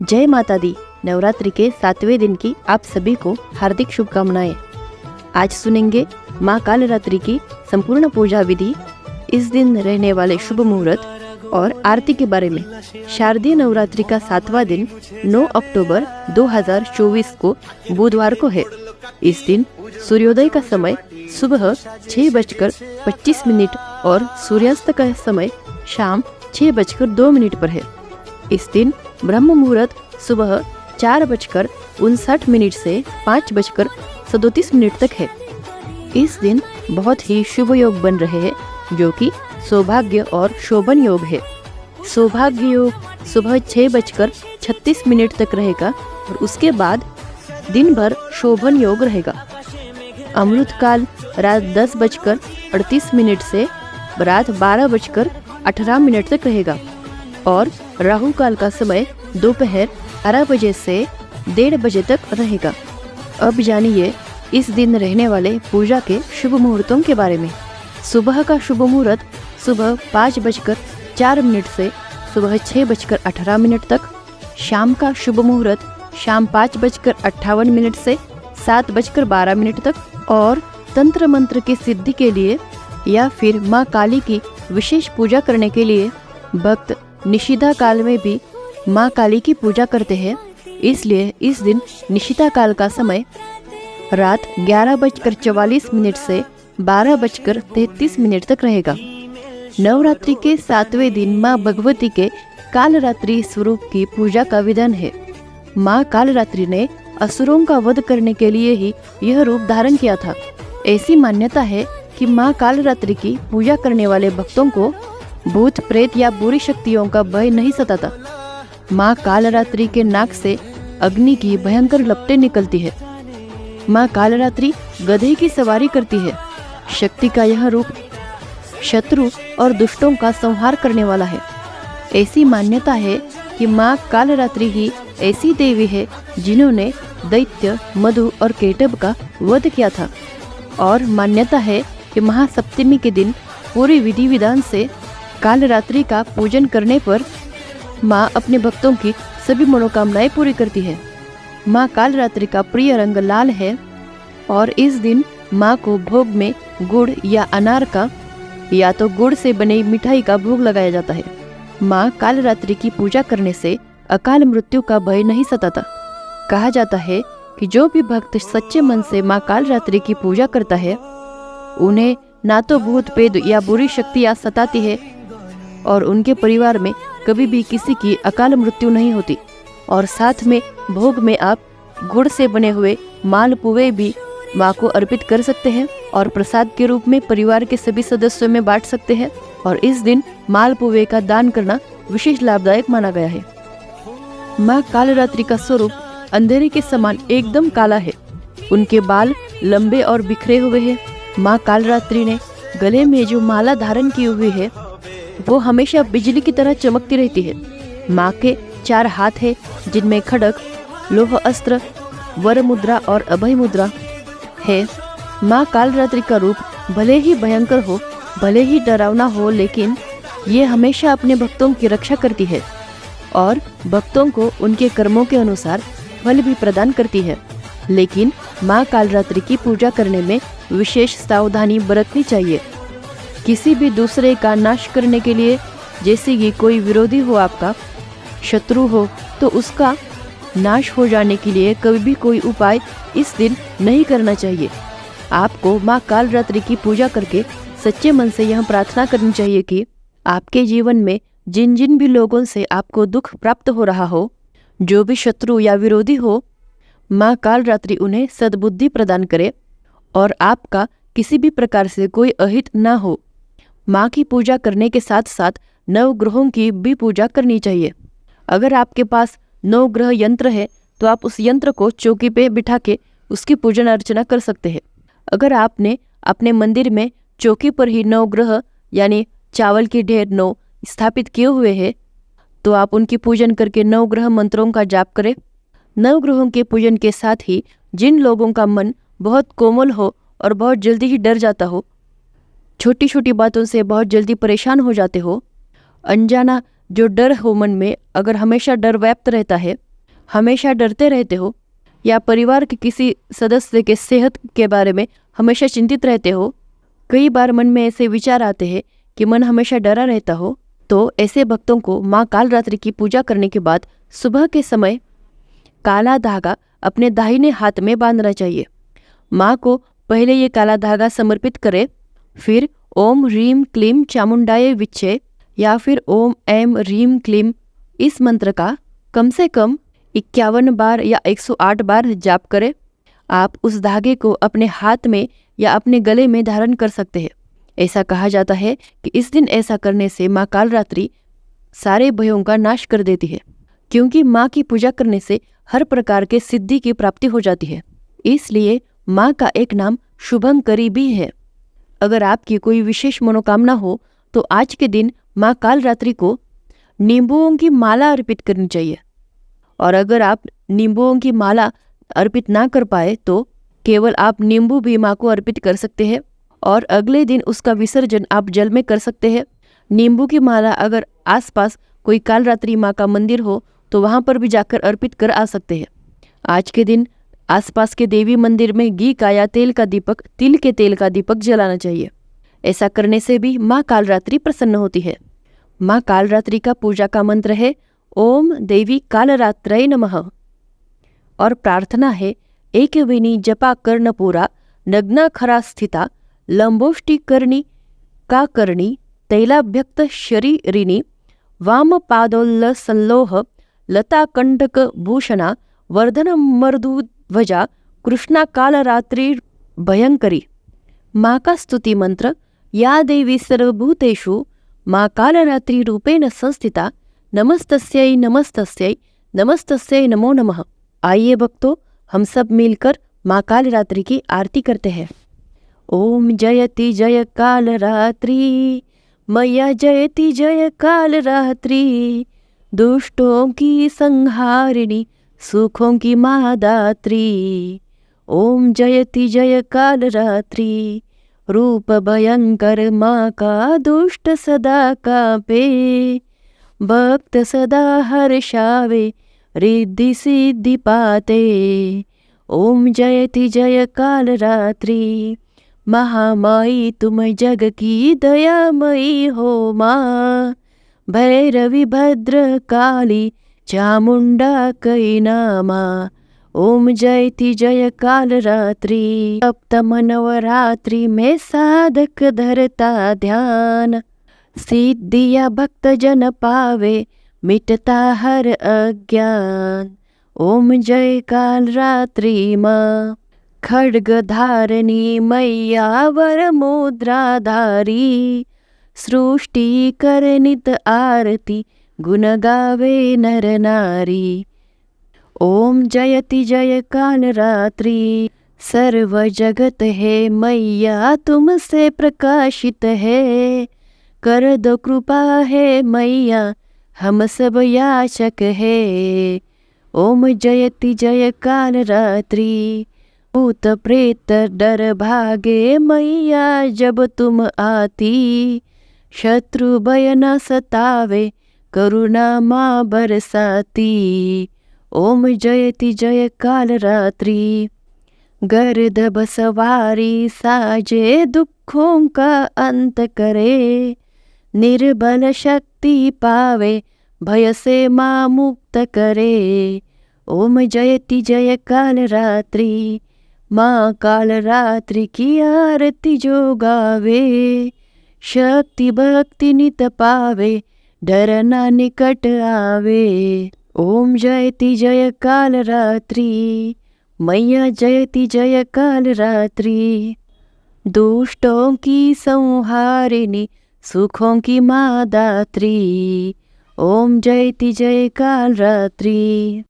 जय माता दी। नवरात्रि के 7वें दिन की आप सभी को हार्दिक शुभकामनाएं। आज सुनेंगे माँ कालरात्रि की संपूर्ण पूजा विधि, इस दिन रहने वाले शुभ मुहूर्त और आरती के बारे में। शारदीय नवरात्रि का 7वां दिन 9 अक्टूबर 2024 को बुधवार को है। इस दिन सूर्योदय का समय सुबह 6:25 और सूर्यास्त का समय शाम 6:02 पर है। इस दिन ब्रह्म मुहूर्त सुबह 4:59 से 5:37 तक है। इस दिन बहुत ही शुभ योग बन रहे हैं, जो कि सौभाग्य और शोभन योग है। सौभाग्य योग सुबह 6:36 तक रहेगा और उसके बाद दिन भर शोभन योग रहेगा। अमृत काल रात 10:38 से रात 12:18 तक रहेगा और राहु काल का समय दोपहर 12 बजे से 1:30 बजे तक रहेगा। अब जानिए इस दिन रहने वाले पूजा के शुभ मुहूर्तों के बारे में। सुबह का शुभ मुहूर्त सुबह 5:04 से सुबह 6:18 तक। शाम का शुभ मुहूर्त शाम 5:58 से 7:12 तक। और तंत्र मंत्र की सिद्धि के लिए या फिर माँ काली की विशेष पूजा करने के लिए भक्त निषिद्धा काल में भी माँ काली की पूजा करते हैं। इसलिए इस दिन निषिद्धा काल का समय रात 11:44 से 12:33 तक रहेगा। नवरात्रि के 7वें दिन माँ भगवती के कालरात्रि स्वरूप की पूजा का विधान है। माँ कालरात्रि ने असुरों का वध करने के लिए ही यह रूप धारण किया था। ऐसी मान्यता है कि माँ कालरात्रि की पूजा करने वाले भक्तों को भूत प्रेत या बुरी शक्तियों का भय नहीं सताता। माँ कालरात्रि के नाक से अग्नि की भयंकर लपटें निकलती है। माँ कालरात्रि गधे की सवारी करती है। शक्ति का यह रूप शत्रु और दुष्टों का संहार करने वाला है। ऐसी मान्यता है कि माँ कालरात्रि ही ऐसी देवी है जिन्होंने दैत्य मधु और केटभ का वध किया था। और मान्यता है कि महासप्तमी के दिन पूरी विधि विधान से कालरात्रि का पूजन करने पर माँ अपने भक्तों की सभी मनोकामनाएं पूरी करती है। माँ कालरात्रि का प्रिय रंग लाल है और इस दिन माँ को भोग में गुड़ या अनार का या तो गुड़ से बनी मिठाई का भोग लगाया जाता है। माँ कालरात्रि की पूजा करने से अकाल मृत्यु का भय नहीं सताता। कहा जाता है कि जो भी भक्त सच्चे मन से माँ कालरात्रि की पूजा करता है, उन्हें ना तो भूत प्रेत या बुरी शक्तियाँ सताती है और उनके परिवार में कभी भी किसी की अकाल मृत्यु नहीं होती। और साथ में भोग में आप गुड़ से बने हुए मालपुए भी माँ को अर्पित कर सकते हैं और प्रसाद के रूप में परिवार के सभी सदस्यों में बांट सकते हैं। और इस दिन मालपुए का दान करना विशेष लाभदायक माना गया है। माँ कालरात्रि का स्वरूप अंधेरे के समान एकदम काला है। उनके बाल लंबे और बिखरे हुए हैं। माँ कालरात्रि ने गले में जो माला धारण की हुई है वो हमेशा बिजली की तरह चमकती रहती है। माँ के 4 हाथ है, जिनमें खड्ग, लोह अस्त्र, वर मुद्रा और अभय मुद्रा है। माँ कालरात्रि का रूप भले ही भयंकर हो, भले ही डरावना हो, लेकिन ये हमेशा अपने भक्तों की रक्षा करती है और भक्तों को उनके कर्मों के अनुसार फल भी प्रदान करती है। लेकिन माँ कालरात्रि की पूजा करने में विशेष सावधानी बरतनी चाहिए। किसी भी दूसरे का नाश करने के लिए, जैसे कि कोई विरोधी हो, आपका शत्रु हो, तो उसका नाश हो जाने के लिए कभी भी कोई उपाय इस दिन नहीं करना चाहिए। आपको माँ कालरात्रि की पूजा करके सच्चे मन से यह प्रार्थना करनी चाहिए कि आपके जीवन में जिन जिन भी लोगों से आपको दुख प्राप्त हो रहा हो, जो भी शत्रु या विरोधी हो, माँ कालरात्रि उन्हें सद्बुद्धि प्रदान करे और आपका किसी भी प्रकार से कोई अहित ना हो। माँ की पूजा करने के साथ साथ नवग्रहों की भी पूजा करनी चाहिए। अगर आपके पास नवग्रह यंत्र है तो आप उस यंत्र को चौकी पे बिठा के उसकी पूजन अर्चना कर सकते हैं। अगर आपने अपने मंदिर में चौकी पर ही नवग्रह यानी चावल के ढेर 9 स्थापित किए हुए हैं, तो आप उनकी पूजन करके नवग्रह मंत्रों का जाप करें। नवग्रहों के पूजन के साथ ही जिन लोगों का मन बहुत कोमल हो और बहुत जल्दी ही डर जाता हो, छोटी छोटी बातों से बहुत जल्दी परेशान हो जाते हो, अनजाना जो डर हो मन में, अगर हमेशा डर व्याप्त रहता है, हमेशा डरते रहते हो या परिवार के किसी सदस्य के सेहत के बारे में हमेशा चिंतित रहते हो, कई बार मन में ऐसे विचार आते हैं कि मन हमेशा डरा रहता हो, तो ऐसे भक्तों को माँ कालरात्रि की पूजा करने के बाद सुबह के समय काला धागा अपने दाहिने हाथ में बांधना चाहिए। माँ को पहले ये काला धागा समर्पित करें, फिर ओम ह्रीम क्लीम चामुंडाय विच्चे या फिर ओम ऐम ह्रीम क्लीम इस मंत्र का कम से कम 51 बार या 108 बार जाप करें। आप उस धागे को अपने हाथ में या अपने गले में धारण कर सकते हैं। ऐसा कहा जाता है कि इस दिन ऐसा करने से माँ कालरात्रि सारे भयों का नाश कर देती है, क्योंकि माँ की पूजा करने से हर प्रकार के सिद्धि की प्राप्ति हो जाती है। इसलिए माँ का एक नाम शुभंकरी भी है। अगर आपकी कोई विशेष मनोकामना हो तो आज के दिन माँ कालरात्रि को नींबुओं की माला अर्पित करनी चाहिए। और अगर आप नींबुओं की माला अर्पित ना कर पाए तो केवल आप नींबू भी माँ को अर्पित कर सकते हैं और अगले दिन उसका विसर्जन आप जल में कर सकते हैं। नींबू की माला अगर आसपास कोई कालरात्रि माँ का मंदिर हो तो वहाँ पर भी जाकर अर्पित कर आ सकते हैं। आज के दिन आसपास के देवी मंदिर में घी का या तिल के तेल का दीपक जलाना चाहिए। ऐसा करने से भी माँ कालरात्रि प्रसन्न होती है। माँ कालरात्रि का पूजा का मंत्र है ओम देवी कालरात्रय नमः और प्रार्थना है एक विनी जपा कर्णपुरा नग्ना खरा स्थिता लंबोष्टि करणी का करणी तैलाभ्यक्त शरीरिणी वाम पादोल्ल संलोह लता कंटक भूषणा वर्धन मर्दुध्वजा कृष्णा कालरात्रि भयंकरी। माँ का स्तुति मंत्र या देवी सर्वभूतेषु माँ कालरात्रि रूपेण संस्थिता नमस्तस्यै नमस्तस्यै नमस्तस्यै नमो नमः। आइए भक्तों, हम सब मिलकर माँ कालरात्रि की आरती करते हैं। ओम जयति जय कालरात्रि मैया जयति जय कालरात्रि दुष्टों की संहारिणी सुखों की माँ दात्री। ओम जयति जय कालरात्रि रूप भयंकर माँ का दुष्ट सदा कांपे भक्त सदा हर्षावे रिद्धि सिद्धि पाते। ओम जयति जय कालरात्रि महामाई तुम जग की दयामयी हो माँ भैरवी भद्र काली चामुंडा कई नामा। ओम जयति जय कालरात्रि सप्तम नवरात्रि में साधक धरता ध्यान सिद्धिया भक्त जन पावे मिटता हर अज्ञान। ओम जय कालरात्रि माँ खड्ग धारणी मैया वर मुद्राधारी सृष्टि करनित आरती गुण गावे नर नारी। ओम जयति जय कालरात्रि सर्व जगत है मैया तुमसे प्रकाशित है कर दो कृपा है मैया हम सब याचक है। ओम जयति जय कालरात्रि भूत प्रेत डर भागे मैया जब तुम आती शत्रु भय न सतावे करुणा माँ बरसाती। ओम जयति जय कालरात्रि गर्दभ सवारी साजे दुखों का अंत करे निर्बल शक्ति पावे भय से माँ मुक्त करे। ओम जयति जय कालरात्रि माँ कालरात्रि की आरती जो गावे शक्ति भक्ति नित पावे डरना निकट आवे। ओम जयति जय कालरात्रि मैया जयति जय कालरात्रि दुष्टों की संहारिणी सुखों की माँ दात्री। ओम जयति जय कालरात्रि।